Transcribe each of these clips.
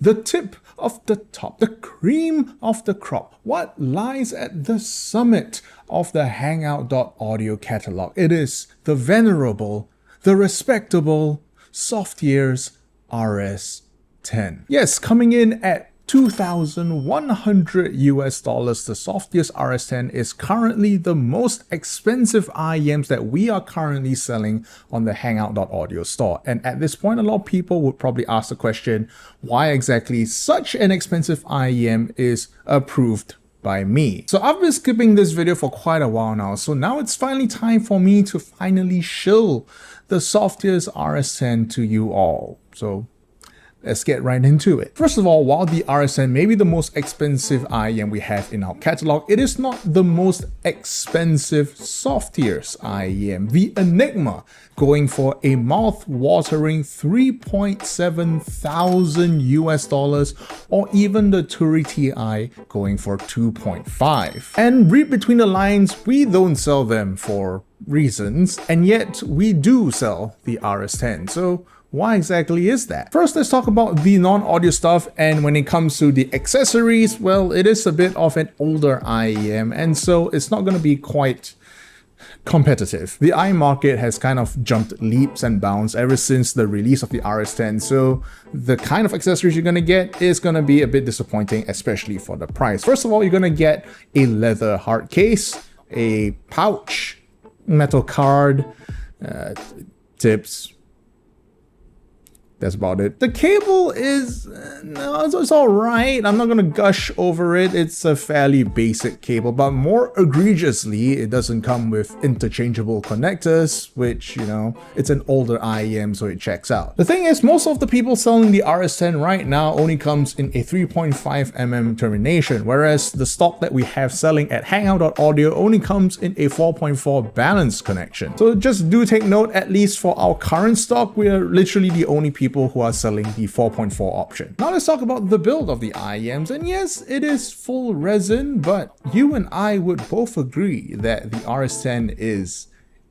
The tip of the top, the cream of the crop, what lies at the summit of the Hangout.audio catalog. It is the venerable, the respectable Softears RS10. Yes, coming in at $2,100 US, the Softears RS10 is currently the most expensive IEMs that we are currently selling on the Hangout.audio store. And at this point, a lot of people would probably ask the question, why exactly such an expensive IEM is approved by me? So I've been skipping this video for quite a while now, so now it's finally time for me to finally show the Softears RS10 to you all. So let's get right into it. First of all, while the RS10 may be the most expensive IEM we have in our catalog, it is not the most expensive Softears IEM. The Enigma going for a mouth-watering $3.7 thousand US, or even the Turi Ti going for 2.5. And read between the lines, we don't sell them for reasons, and yet we do sell the RS10. So why exactly is that? First, let's talk about the non-audio stuff, and when it comes to the accessories, well, it is a bit of an older IEM, and so it's not going to be quite competitive. The IEM market has kind of jumped leaps and bounds ever since the release of the RS10, so the kind of accessories you're going to get is going to be a bit disappointing, especially for the price. First of all, you're going to get a leather hard case, a pouch, metal card, tips. That's about it. The cable is, no, it's all right. I'm not gonna gush over it. It's a fairly basic cable, but more egregiously, it doesn't come with interchangeable connectors, which, you know, it's an older IEM, so it checks out. The thing is, most of the people selling the RS10 right now only comes in a 3.5mm termination, whereas the stock that we have selling at Hangout.audio only comes in a 4.4 balanced connection. So just do take note, at least for our current stock, we are literally the only people who are selling the 4.4 option. Now let's talk about the build of the IEMs, and yes, it is full resin, but you and I would both agree that the RS10 is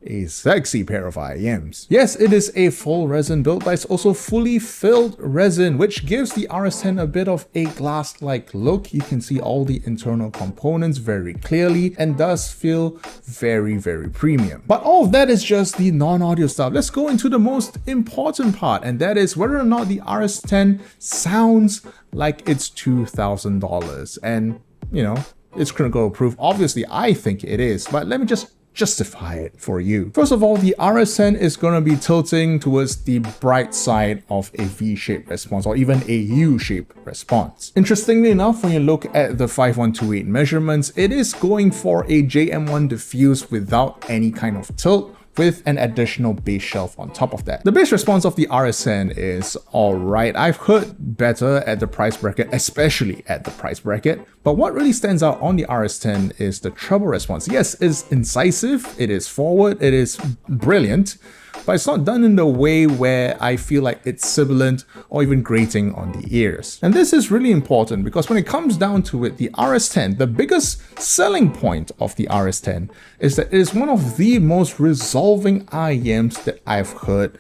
a sexy pair of IEMs. Yes, it is a full resin build, but it's also fully filled resin, which gives the RS10 a bit of a glass-like look. You can see all the internal components very clearly and does feel very, very premium. But all of that is just the non-audio stuff. Let's go into the most important part, and that is whether or not the RS10 sounds like it's $2,000. And, you know, it's critical approved. Obviously, I think it is, but let me just justify it for you. First of all, the RS10 is going to be tilting towards the bright side of a V-shaped response, or even a U-shaped response. Interestingly enough, when you look at the 5128 measurements, it is going for a JM1 diffuse without any kind of tilt, with an additional bass shelf on top of that. The bass response of the RS10 is alright. I've heard better at the price bracket, especially at the price bracket, but what really stands out on the RS10 is the treble response. Yes, it's incisive, it is forward, it is brilliant, but it's not done in the way where I feel like it's sibilant or even grating on the ears. And this is really important because when it comes down to it, the RS10, the biggest selling point of the RS10 is that it is one of the most resolving IEMs that I've heard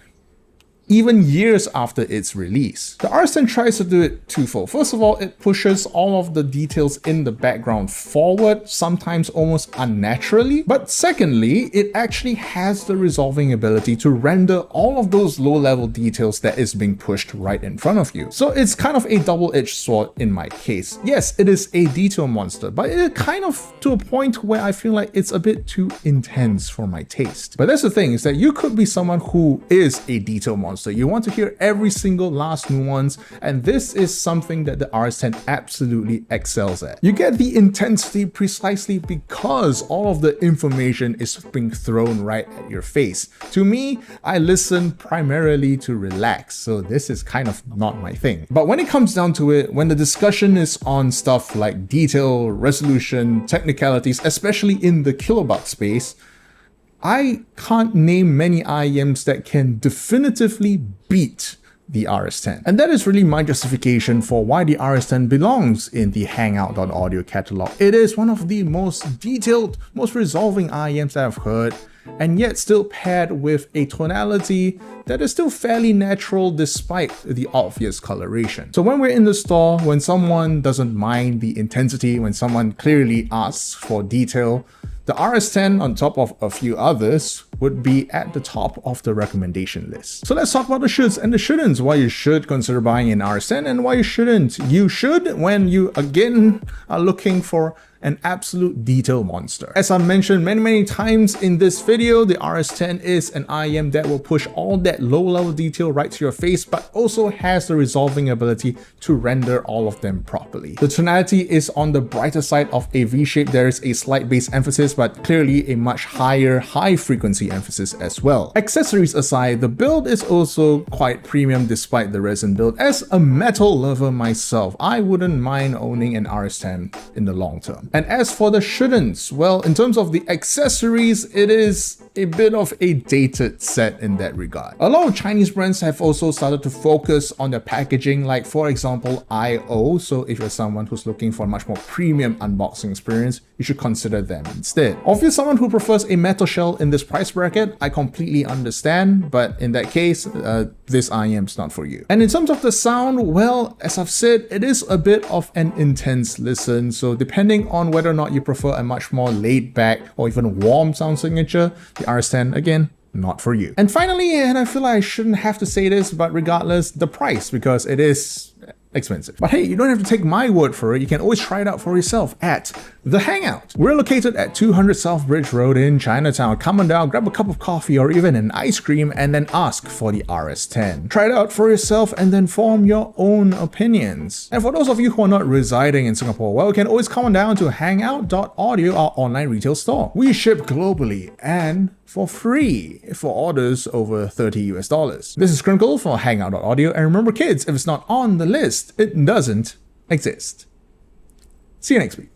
even years after its release. The RS10 tries to do it twofold. First of all, it pushes all of the details in the background forward, sometimes almost unnaturally. But secondly, it actually has the resolving ability to render all of those low-level details that is being pushed right in front of you. So it's kind of a double-edged sword in my case. Yes, it is a detail monster, but it is kind of to a point where I feel like it's a bit too intense for my taste. But that's the thing, is that you could be someone who is a detail monster. You want to hear every single last nuance, and this is something that the RS10 absolutely excels at. You get the intensity precisely because all of the information is being thrown right at your face. To me, I listen primarily to relax, so this is kind of not my thing. But when it comes down to it, when the discussion is on stuff like detail, resolution, technicalities, especially in the kilobyte space, I can't name many IEMs that can definitively beat the RS10. And that is really my justification for why the RS10 belongs in the Hangout.audio catalog. It is one of the most detailed, most resolving IEMs that I've heard, and yet still paired with a tonality that is still fairly natural despite the obvious coloration. So when we're in the store, when someone doesn't mind the intensity, when someone clearly asks for detail, the RS10 on top of a few others would be at the top of the recommendation list. So let's talk about the shoulds and the shouldn'ts, why you should consider buying an RS10 and why you shouldn't. You should when you again are looking for an absolute detail monster. As I mentioned many times in this video, the RS10 is an IEM that will push all that low-level detail right to your face, but also has the resolving ability to render all of them properly. The tonality is on the brighter side of a V-shape. There is a slight bass emphasis, but clearly a much higher high-frequency emphasis as well. Accessories aside, the build is also quite premium despite the resin build. As a metal lover myself, I wouldn't mind owning an RS10 in the long term. And as for the shouldn'ts, well, in terms of the accessories, it is a bit of a dated set in that regard. A lot of Chinese brands have also started to focus on their packaging, like for example, IO. So if you're someone who's looking for a much more premium unboxing experience, you should consider them instead. Or if you're someone who prefers a metal shell in this price bracket, I completely understand, but in that case, this IEM is not for you. And in terms of the sound, well, as I've said, it is a bit of an intense listen. So depending on whether or not you prefer a much more laid back or even warm sound signature, the RS10, again, not for you. And finally, and I feel like I shouldn't have to say this, but regardless, the price, because it is expensive. But hey, you don't have to take my word for it. You can always try it out for yourself at The Hangout. We're located at 200 South Bridge Road in Chinatown. Come on down, grab a cup of coffee or even an ice cream, and then ask for the RS10. Try it out for yourself and then form your own opinions. And for those of you who are not residing in Singapore, well, you can always come on down to Hangout.audio, our online retail store. We ship globally and for free for orders over $30 US. This is PINNACLE for Hangout.audio, and remember kids, if it's not on the list, it doesn't exist. See you next week.